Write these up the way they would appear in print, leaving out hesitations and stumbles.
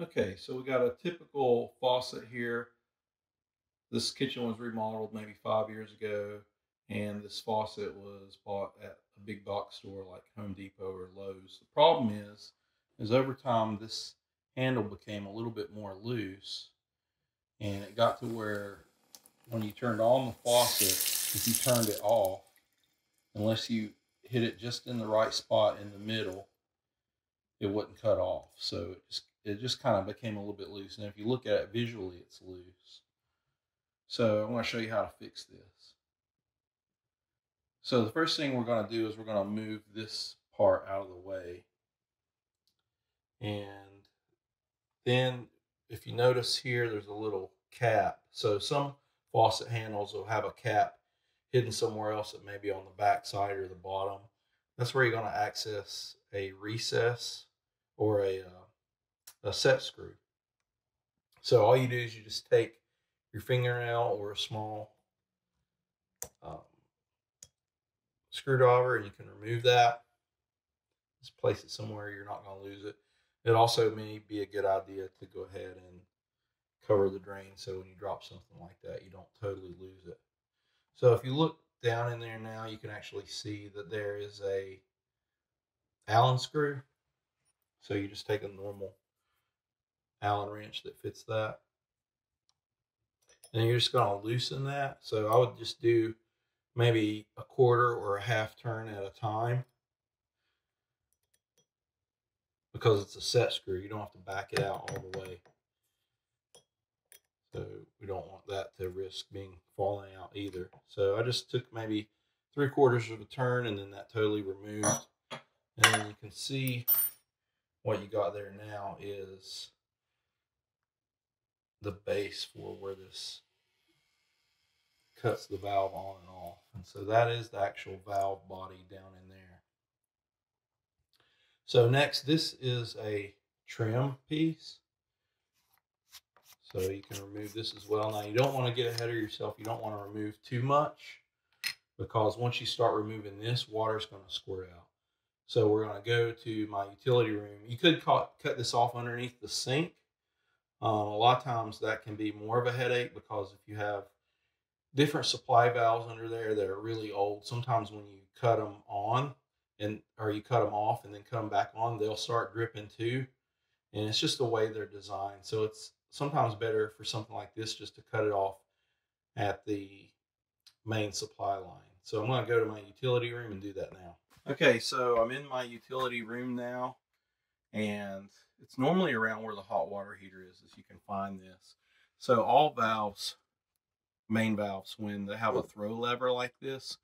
Okay, so we got a typical faucet here. This kitchen was remodeled maybe 5 years ago, and this faucet was bought at a big box store like Home Depot or Lowe's. The problem is over time this handle became a little bit more loose, and it got to where when you turned on the faucet, if you turned it off, unless you hit it just in the right spot in the middle, it wouldn't cut off. So it just kind of became a little bit loose. And if you look at it visually, it's loose. So I'm going to show you how to fix this. So the first thing we're going to do is we're going to move this part out of the way. And then if you notice here, there's a little cap. So some faucet handles will have a cap hidden somewhere else, that may be on the back side or the bottom. That's where you're going to access a recess or a set screw. So all you do is you just take your fingernail or a small screwdriver, and you can remove that. Just place it somewhere you're not going to lose it. It also may be a good idea to go ahead and cover the drain, so when you drop something like that, you don't totally lose it. So if you look down in there now, you can actually see that there is a Allen screw. So you just take a normal Allen wrench that fits that, and you're just going to loosen that. So I would just do maybe a quarter or a half turn at a time, because it's a set screw. You don't have to back it out all the way. So we don't want that to risk being falling out either. So I just took maybe 3/4 of a turn, and then that totally removed. And then you can see what you got there now is the base for where this cuts the valve on and off. And so that is the actual valve body down in there. So next, this is a trim piece. So you can remove this as well. Now you don't want to get ahead of yourself. You don't want to remove too much, because once you start removing this, water's going to squirt out. So we're going to go to my utility room. You could cut this off underneath the sink. A lot of times that can be more of a headache, because if you have different supply valves under there that are really old, sometimes when you cut them on or you cut them off and then cut them back on, they'll start dripping too. And it's just the way they're designed. So it's sometimes better for something like this just to cut it off at the main supply line. So I'm going to go to my utility room and do that now. Okay, so I'm in my utility room now, and it's normally around where the hot water heater is, as you can find this. So all valves, main valves, when they have a throw lever like this,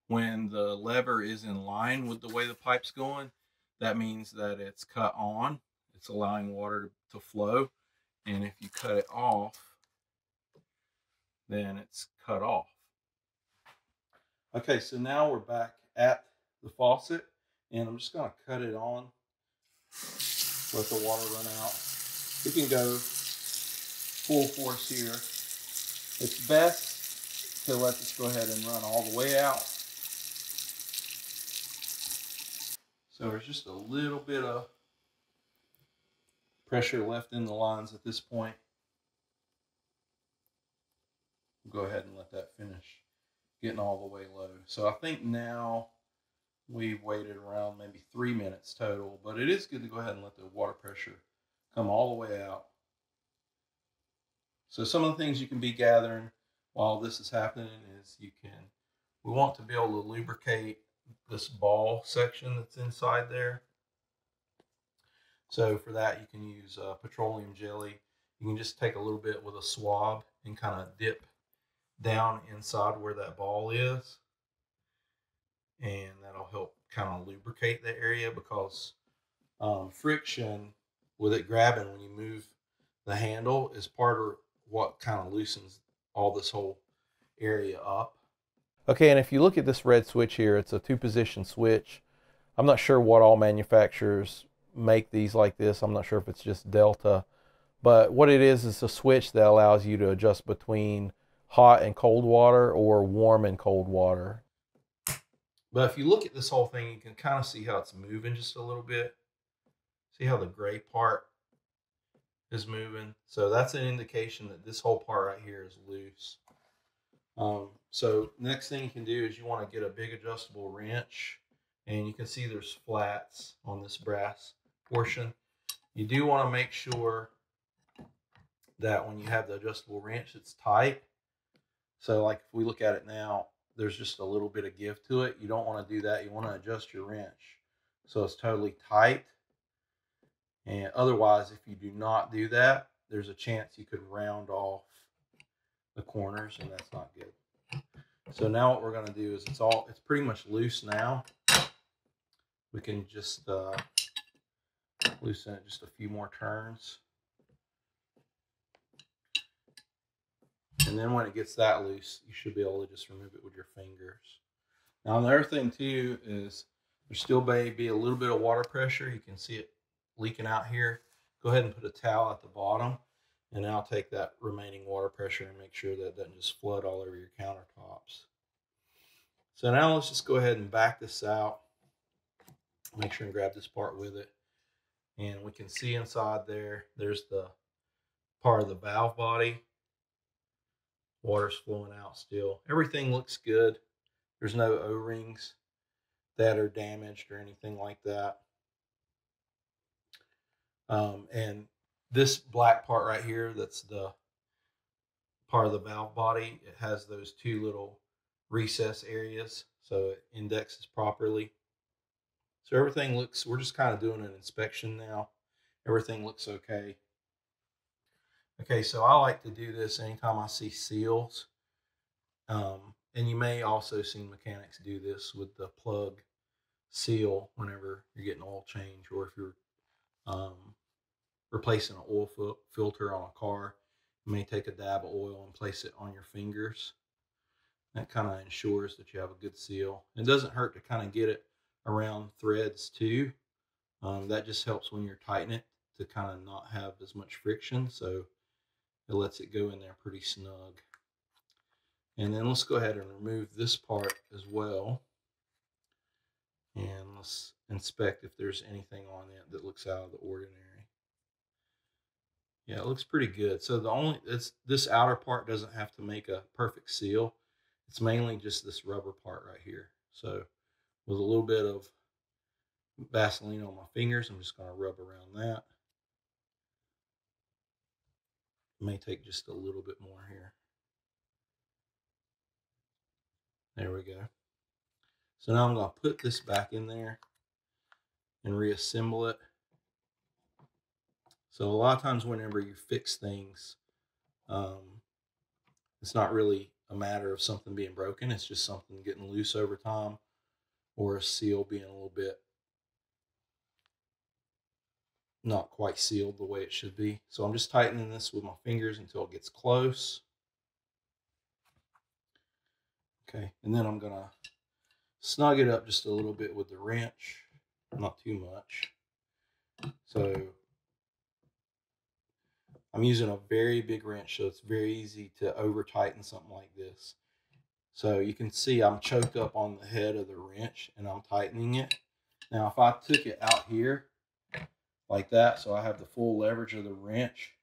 when the lever is in line with the way the pipe's going, that means that it's cut on. It's allowing water to flow. And if you cut it off, then it's cut off. Okay, so now we're back at the faucet, and I'm just going to cut it on, let the water run out. You can go full force here. It's best to let this go ahead and run all the way out. So there's just a little bit of pressure left in the lines at this point. We'll go ahead and let that finish getting all the way low. So I think now we've waited around maybe 3 minutes total, but it is good to go ahead and let the water pressure come all the way out. So some of the things you can be gathering while this is happening is we want to be able to lubricate this ball section that's inside there. So for that, you can use petroleum jelly. You can just take a little bit with a swab and kind of dip down inside where that ball is, and that'll help kind of lubricate the area, because friction with it grabbing when you move the handle is part of what kind of loosens all this whole area up. Okay, and if you look at this red switch here, it's a 2-position switch. I'm not sure what all manufacturers make these like this. I'm not sure if it's just Delta, but what it is a switch that allows you to adjust between hot and cold water or warm and cold water. But if you look at this whole thing, you can kind of see how it's moving just a little bit. See how the gray part is moving. So that's an indication that this whole part right here is loose. So next thing you can do is you want to get a big adjustable wrench, and you can see there's flats on this brass portion. You do want to make sure that when you have the adjustable wrench, it's tight. So like if we look at it now, there's just a little bit of give to it. You don't want to do that. You want to adjust your wrench so it's totally tight. And otherwise, if you do not do that, there's a chance you could round off the corners, and that's not good. So now what we're going to do is it's pretty much loose now. We can just loosen it just a few more turns. And then when it gets that loose, you should be able to just remove it with your fingers. Now, the other thing too is there still may be a little bit of water pressure. You can see it leaking out here. Go ahead and put a towel at the bottom, and I'll take that remaining water pressure and make sure that it doesn't just flood all over your countertops. So now let's just go ahead and back this out. Make sure and grab this part with it. And we can see inside there's the part of the valve body. Water's flowing out still. Everything looks good. There's no O-rings that are damaged or anything like that. And this black part right here, that's the part of the valve body, it has those two little recess areas, so it indexes properly. So everything looks, we're just kind of doing an inspection now. Everything looks okay. Okay, so I like to do this anytime I see seals. And you may also see mechanics do this with the plug seal whenever you're getting oil change, or if you're replacing an oil filter on a car. You may take a dab of oil and place it on your fingers. That kind of ensures that you have a good seal. It doesn't hurt to kind of get it around threads too. That just helps when you're tightening it to kind of not have as much friction, so it lets it go in there pretty snug. And then let's go ahead and remove this part as well. And let's inspect if there's anything on it that looks out of the ordinary. Yeah, it looks pretty good. So this outer part doesn't have to make a perfect seal. It's mainly just this rubber part right here. So with a little bit of Vaseline on my fingers, I'm just going to rub around that. It may take just a little bit more here. There we go. So now I'm going to put this back in there and reassemble it. So a lot of times whenever you fix things, it's not really a matter of something being broken. It's just something getting loose over time, or a seal being a little bit not quite sealed the way it should be. So I'm just tightening this with my fingers until it gets close. Okay, and then I'm gonna snug it up just a little bit with the wrench, not too much. So I'm using a very big wrench, so it's very easy to over tighten something like this. So you can see I'm choked up on the head of the wrench and I'm tightening it. Now if I took it out here like that, so I have the full leverage of the wrench,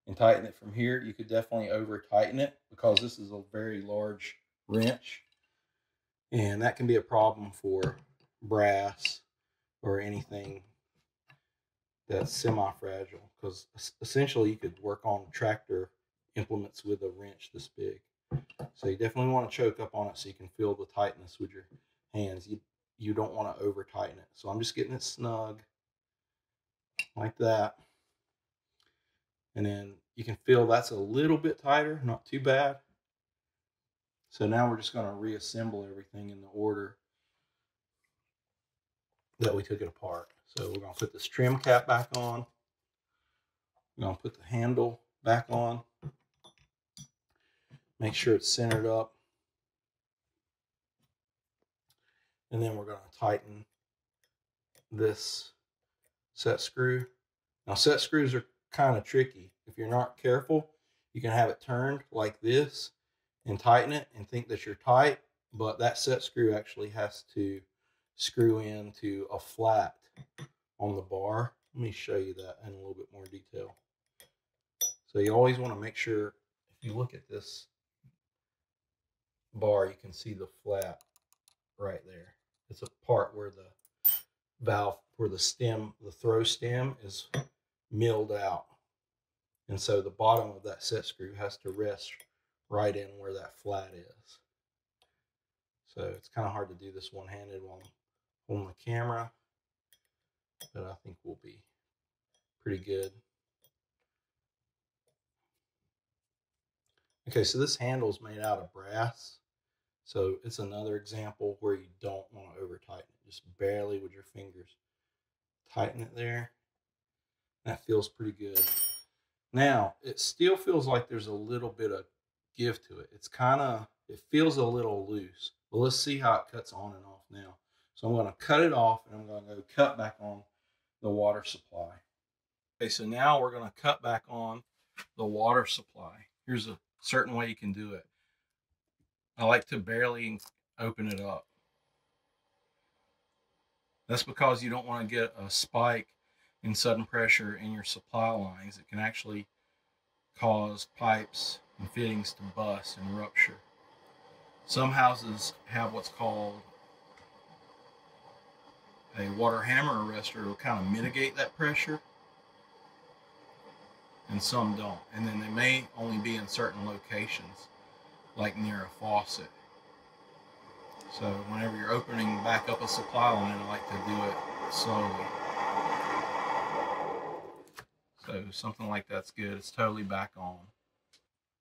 and tighten it from here, you could definitely over tighten it because this is a very large wrench, and that can be a problem for brass or anything that's semi-fragile, because essentially you could work on tractor implements with a wrench this big. So you definitely want to choke up on it so you can feel the tightness with your hands. You don't want to over tighten it. So I'm just getting it snug like that. And then you can feel that's a little bit tighter, not too bad. So now we're just going to reassemble everything in the order that we took it apart. So we're going to put this trim cap back on. We're going to put the handle back on. Make sure it's centered up. And then we're going to tighten this set screw. Now set screws are kind of tricky. If you're not careful, you can have it turned like this and tighten it and think that you're tight, but that set screw actually has to screw into a flat on the bar. Let me show you that in a little bit more detail. So you always want to make sure, if you look at this bar, you can see the flat right there. It's a part where the valve, where the stem, the throw stem is milled out. And so the bottom of that set screw has to rest right in where that flat is. So it's kind of hard to do this one-handed while I'm holding the camera, but I think we'll be pretty good. Okay, so this handle is made out of brass. So it's another example where you don't want to over tighten it. Just barely with your fingers tighten it there. That feels pretty good. Now, it still feels like there's a little bit of give to it. It feels a little loose. But let's see how it cuts on and off now. So I'm going to cut it off, and I'm going to go cut back on the water supply. Okay, so now we're going to cut back on the water supply. Here's a certain way you can do it. I like to barely open it up. That's because you don't want to get a spike in sudden pressure in your supply lines. It can actually cause pipes and fittings to bust and rupture. Some houses have what's called a water hammer arrestor. It'll kind of mitigate that pressure, and some don't. And then they may only be in certain locations, like near a faucet. So whenever you're opening back up a supply line, I like to do it slowly. So something like that's good. It's totally back on.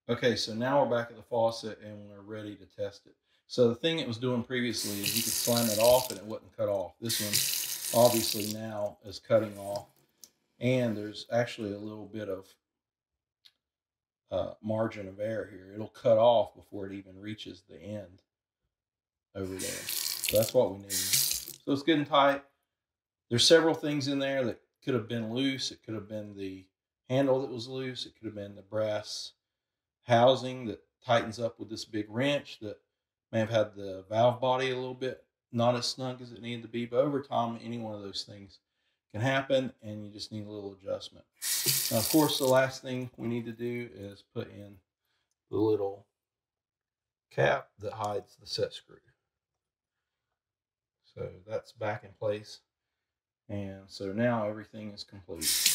Okay, so now we're back at the faucet and we're ready to test it. So the thing it was doing previously is you could slam it off and it wouldn't cut off. This one obviously now is cutting off, and there's actually a little bit of margin of error here. It'll cut off before it even reaches the end over there. So that's what we need. So it's good and tight. There's several things in there that could have been loose. It could have been the handle that was loose. It could have been the brass housing that tightens up with this big wrench that may have had the valve body a little bit not as snug as it needed to be. But over time, any one of those things can happen, and you just need a little adjustment. Now, of course, the last thing we need to do is put in the little cap that hides the set screw. So that's back in place. And so now everything is complete.